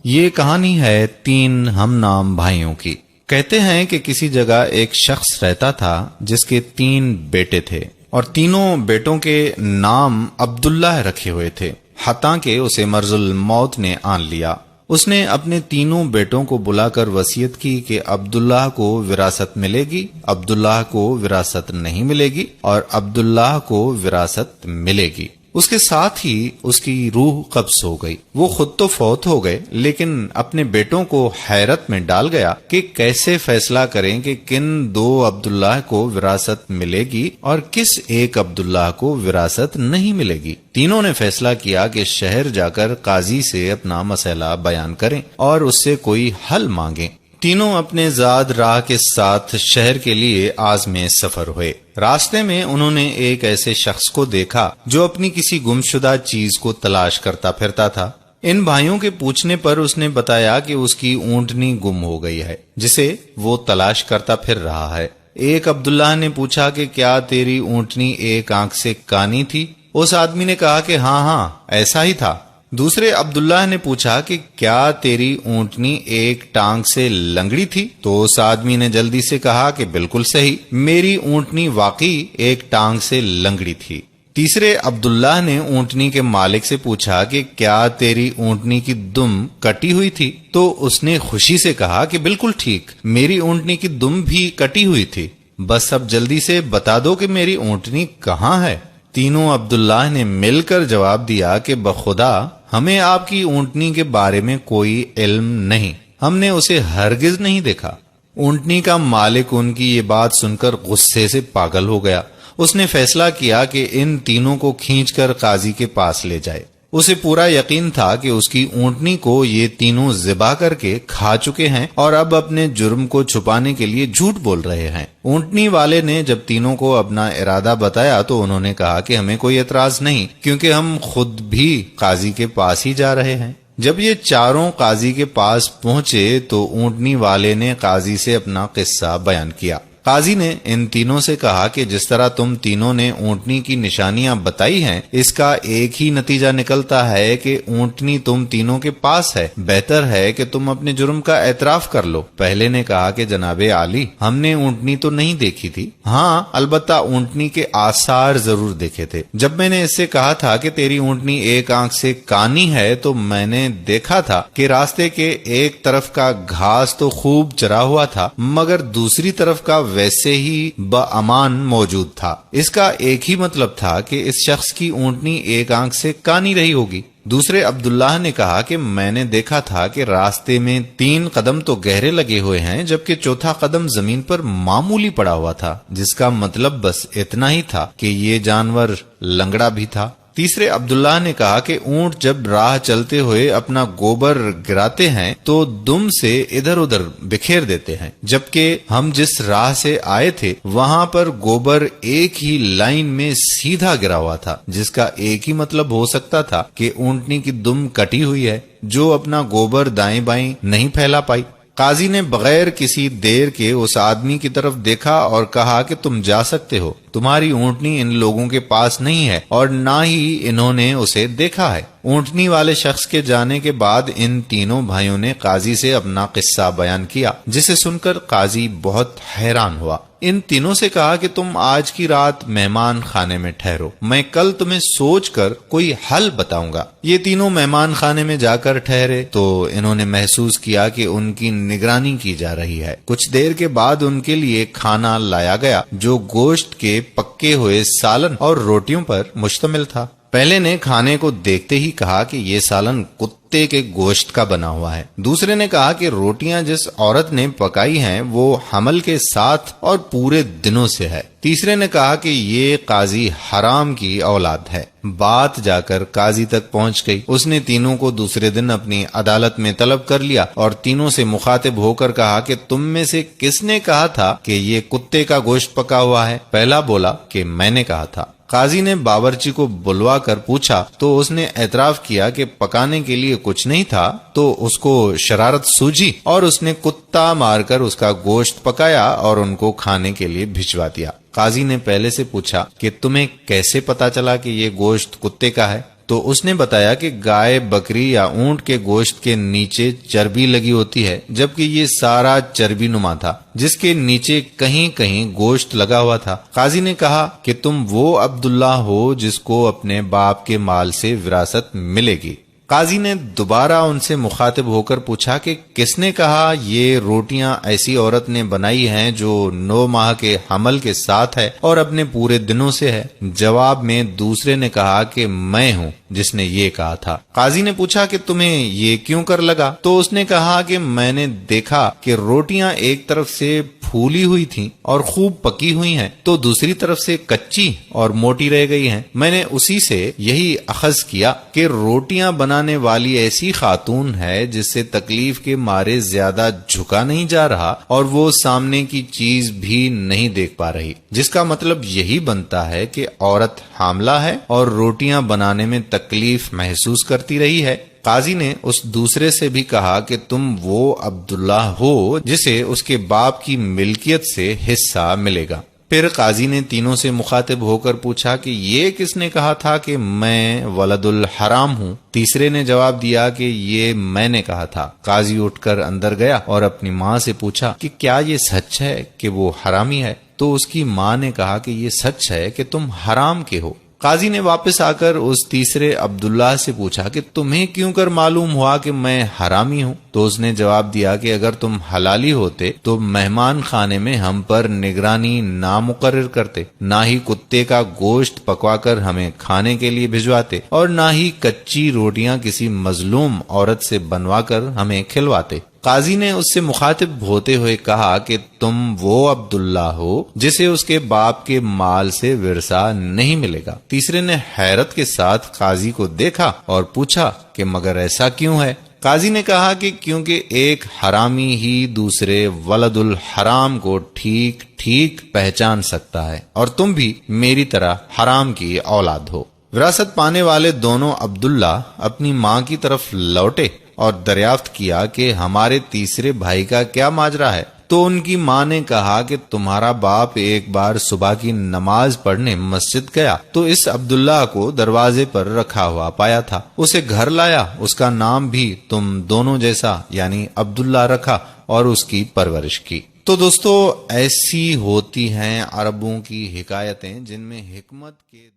یہ کہانی ہے 3 ہم نام بھائیوں کی۔ کہتے ہیں کہ کسی جگہ ایک شخص رہتا تھا جس کے 3 بیٹے تھے اور تینوں بیٹوں کے نام عبداللہ رکھے ہوئے تھے، حتیٰ کہ اسے مرض الموت نے آن لیا۔ اس نے اپنے تینوں بیٹوں کو بلا کر وصیت کی کہ عبداللہ کو وراثت ملے گی، عبداللہ کو وراثت نہیں ملے گی اور عبداللہ کو وراثت ملے گی۔ اس کے ساتھ ہی اس کی روح قبض ہو گئی۔ وہ خود تو فوت ہو گئے لیکن اپنے بیٹوں کو حیرت میں ڈال گیا کہ کیسے فیصلہ کریں کہ کن 2 عبداللہ کو وراثت ملے گی اور کس ایک عبداللہ کو وراثت نہیں ملے گی۔ تینوں نے فیصلہ کیا کہ شہر جا کر قاضی سے اپنا مسئلہ بیان کریں اور اس سے کوئی حل مانگیں۔ تینوں اپنے زاد راہ کے ساتھ شہر کے لیے عازم سفر ہوئے۔ راستے میں انہوں نے ایک ایسے شخص کو دیکھا جو اپنی کسی گمشدہ چیز کو تلاش کرتا پھرتا تھا۔ ان بھائیوں کے پوچھنے پر اس نے بتایا کہ اس کی اونٹنی گم ہو گئی ہے جسے وہ تلاش کرتا پھر رہا ہے۔ ایک عبداللہ نے پوچھا کہ کیا تیری اونٹنی ایک آنکھ سے کانی تھی؟ اس آدمی نے کہا کہ ہاں ایسا ہی تھا۔ دوسرے عبداللہ نے پوچھا کہ کیا تیری اونٹنی ایک ٹانگ سے لنگڑی تھی؟ تو اس آدمی نے جلدی سے کہا کہ بالکل صحیح، میری اونٹنی واقعی ایک ٹانگ سے لنگڑی تھی۔ تیسرے عبداللہ نے اونٹنی کے مالک سے پوچھا کہ کیا تیری اونٹنی کی دم کٹی ہوئی تھی؟ تو اس نے خوشی سے کہا کہ بالکل ٹھیک، میری اونٹنی کی دم بھی کٹی ہوئی تھی، بس اب جلدی سے بتا دو کہ میری اونٹنی کہاں ہے۔ تینوں عبداللہ نے مل کر جواب دیا کہ بخدا ہمیں آپ کی اونٹنی کے بارے میں کوئی علم نہیں، ہم نے اسے ہرگز نہیں دیکھا۔ اونٹنی کا مالک ان کی یہ بات سن کر غصے سے پاگل ہو گیا۔ اس نے فیصلہ کیا کہ ان تینوں کو کھینچ کر قاضی کے پاس لے جائے۔ اسے پورا یقین تھا کہ اس کی اونٹنی کو یہ تینوں ذبح کر کے کھا چکے ہیں اور اب اپنے جرم کو چھپانے کے لیے جھوٹ بول رہے ہیں۔ اونٹنی والے نے جب تینوں کو اپنا ارادہ بتایا تو انہوں نے کہا کہ ہمیں کوئی اعتراض نہیں، کیونکہ ہم خود بھی قاضی کے پاس ہی جا رہے ہیں۔ جب یہ چاروں قاضی کے پاس پہنچے تو اونٹنی والے نے قاضی سے اپنا قصہ بیان کیا۔ قاضی نے ان تینوں سے کہا کہ جس طرح تم تینوں نے اونٹنی کی نشانیاں بتائی ہیں، اس کا ایک ہی نتیجہ نکلتا ہے کہ اونٹنی تم تینوں کے پاس ہے۔ بہتر ہے کہ تم اپنے جرم کا اعتراف کر لو۔ پہلے نے کہا کہ جناب عالی، ہم نے اونٹنی تو نہیں دیکھی تھی، ہاں البتہ اونٹنی کے آثار ضرور دیکھے تھے۔ جب میں نے اس سے کہا تھا کہ تیری اونٹنی ایک آنکھ سے کانی ہے تو میں نے دیکھا تھا کہ راستے کے ایک طرف کا گھاس تو خوب چرا ہوا تھا مگر دوسری طرف کا ویسے ہی بامان موجود تھا۔ اس کا ایک ہی مطلب تھا کہ اس شخص کی اونٹنی ایک آنکھ سے کانی رہی ہوگی۔ دوسرے عبداللہ نے کہا کہ میں نے دیکھا تھا کہ راستے میں 3 قدم تو گہرے لگے ہوئے ہیں جبکہ چوتھا قدم زمین پر معمولی پڑا ہوا تھا، جس کا مطلب بس اتنا ہی تھا کہ یہ جانور لنگڑا بھی تھا۔ تیسرے عبداللہ نے کہا کہ اونٹ جب راہ چلتے ہوئے اپنا گوبر گراتے ہیں تو دم سے ادھر ادھر بکھیر دیتے ہیں، جبکہ ہم جس راہ سے آئے تھے وہاں پر گوبر ایک ہی لائن میں سیدھا گرا ہوا تھا، جس کا ایک ہی مطلب ہو سکتا تھا کہ اونٹنی کی دم کٹی ہوئی ہے جو اپنا گوبر دائیں بائیں نہیں پھیلا پائی۔ قاضی نے بغیر کسی دیر کے اس آدمی کی طرف دیکھا اور کہا کہ تم جا سکتے ہو، تمہاری اونٹنی ان لوگوں کے پاس نہیں ہے اور نہ ہی انہوں نے اسے دیکھا ہے۔ اونٹنی والے شخص کے جانے کے بعد ان تینوں بھائیوں نے قاضی سے اپنا قصہ بیان کیا، جسے سن کر قاضی بہت حیران ہوا۔ ان تینوں سے کہا کہ تم آج کی رات مہمان خانے میں ٹھہرو، میں کل تمہیں سوچ کر کوئی حل بتاؤں گا۔ یہ تینوں مہمان خانے میں جا کر ٹھہرے تو انہوں نے محسوس کیا کہ ان کی نگرانی کی جا رہی ہے۔ کچھ دیر کے بعد ان کے لیے کھانا لایا گیا جو گوشت کے پکے ہوئے سالن اور روٹیوں پر مشتمل تھا۔ پہلے نے کھانے کو دیکھتے ہی کہا کہ یہ سالن کتے کے گوشت کا بنا ہوا ہے۔ دوسرے نے کہا کہ روٹیاں جس عورت نے پکائی ہیں وہ حمل کے ساتھ اور پورے دنوں سے ہے۔ تیسرے نے کہا کہ یہ قاضی حرام کی اولاد ہے۔ بات جا کر قاضی تک پہنچ گئی۔ اس نے تینوں کو دوسرے دن اپنی عدالت میں طلب کر لیا اور تینوں سے مخاطب ہو کر کہا کہ تم میں سے کس نے کہا تھا کہ یہ کتے کا گوشت پکا ہوا ہے؟ پہلا بولا کہ میں نے کہا تھا۔ قاضی نے باورچی کو بلوا کر پوچھا تو اس نے اعتراف کیا کہ پکانے کے لیے کچھ نہیں تھا، تو اس کو شرارت سوجی اور اس نے کتا مار کر اس کا گوشت پکایا اور ان کو کھانے کے لیے بھجوا دیا۔ قاضی نے پہلے سے پوچھا کہ تمہیں کیسے پتا چلا کہ یہ گوشت کتے کا ہے؟ تو اس نے بتایا کہ گائے، بکری یا اونٹ کے گوشت کے نیچے چربی لگی ہوتی ہے، جبکہ یہ سارا چربی نما تھا جس کے نیچے کہیں کہیں گوشت لگا ہوا تھا۔ قاضی نے کہا کہ تم وہ عبداللہ ہو جس کو اپنے باپ کے مال سے وراثت ملے گی۔ قاضی نے دوبارہ ان سے مخاطب ہو کر پوچھا کہ کس نے کہا یہ روٹیاں ایسی عورت نے بنائی ہیں جو 9 ماہ کے حمل کے ساتھ ہے اور اپنے پورے دنوں سے ہے؟ جواب میں دوسرے نے کہا کہ میں ہوں جس نے یہ کہا تھا۔ قاضی نے پوچھا کہ تمہیں یہ کیوں کر لگا؟ تو اس نے کہا کہ میں نے دیکھا کہ روٹیاں ایک طرف سے پھولی ہوئی تھیں اور خوب پکی ہوئی ہیں تو دوسری طرف سے کچی اور موٹی رہ گئی ہیں۔ میں نے اسی سے یہی اخذ کیا کہ روٹیاں بنانے والی ایسی خاتون ہے جس سے تکلیف کے مارے زیادہ جھکا نہیں جا رہا اور وہ سامنے کی چیز بھی نہیں دیکھ پا رہی، جس کا مطلب یہی بنتا ہے کہ عورت حاملہ ہے اور روٹیاں بنانے میں تکلیف محسوس کرتی رہی ہے۔ قاضی نے اس دوسرے سے بھی کہا کہ تم وہ عبداللہ ہو جسے اس کے باپ کی ملکیت سے حصہ ملے گا۔ پھر قاضی نے تینوں سے مخاطب ہو کر پوچھا کہ یہ کس نے کہا تھا کہ میں ولد الحرام ہوں؟ تیسرے نے جواب دیا کہ یہ میں نے کہا تھا۔ قاضی اٹھ کر اندر گیا اور اپنی ماں سے پوچھا کہ کیا یہ سچ ہے کہ وہ حرامی ہے؟ تو اس کی ماں نے کہا کہ یہ سچ ہے کہ تم حرام کے ہو۔ قاضی نے واپس آ کر اس تیسرے عبداللہ سے پوچھا کہ تمہیں کیوں کر معلوم ہوا کہ میں حرامی ہوں؟ تو اس نے جواب دیا کہ اگر تم حلالی ہوتے تو مہمان خانے میں ہم پر نگرانی نہ مقرر کرتے، نہ ہی کتے کا گوشت پکوا کر ہمیں کھانے کے لیے بھجواتے اور نہ ہی کچی روٹیاں کسی مظلوم عورت سے بنوا کر ہمیں کھلواتے۔ قاضی نے اس سے مخاطب ہوتے ہوئے کہا کہ تم وہ عبداللہ ہو جسے اس کے باپ کے مال سے ورثہ نہیں ملے گا۔ تیسرے نے حیرت کے ساتھ قاضی کو دیکھا اور پوچھا کہ مگر ایسا کیوں ہے؟ قاضی نے کہا کہ کیونکہ ایک حرامی ہی دوسرے ولد الحرام کو ٹھیک ٹھیک پہچان سکتا ہے اور تم بھی میری طرح حرام کی اولاد ہو۔ وراثت پانے والے دونوں عبداللہ اپنی ماں کی طرف لوٹے اور دریافت کیا کہ ہمارے تیسرے بھائی کا کیا ماجرا ہے؟ تو ان کی ماں نے کہا کہ تمہارا باپ ایک بار صبح کی نماز پڑھنے مسجد گیا تو اس عبداللہ کو دروازے پر رکھا ہوا پایا تھا، اسے گھر لایا، اس کا نام بھی تم دونوں جیسا یعنی عبداللہ رکھا اور اس کی پرورش کی۔ تو دوستو ایسی ہوتی ہیں عربوں کی حکایتیں جن میں حکمت کے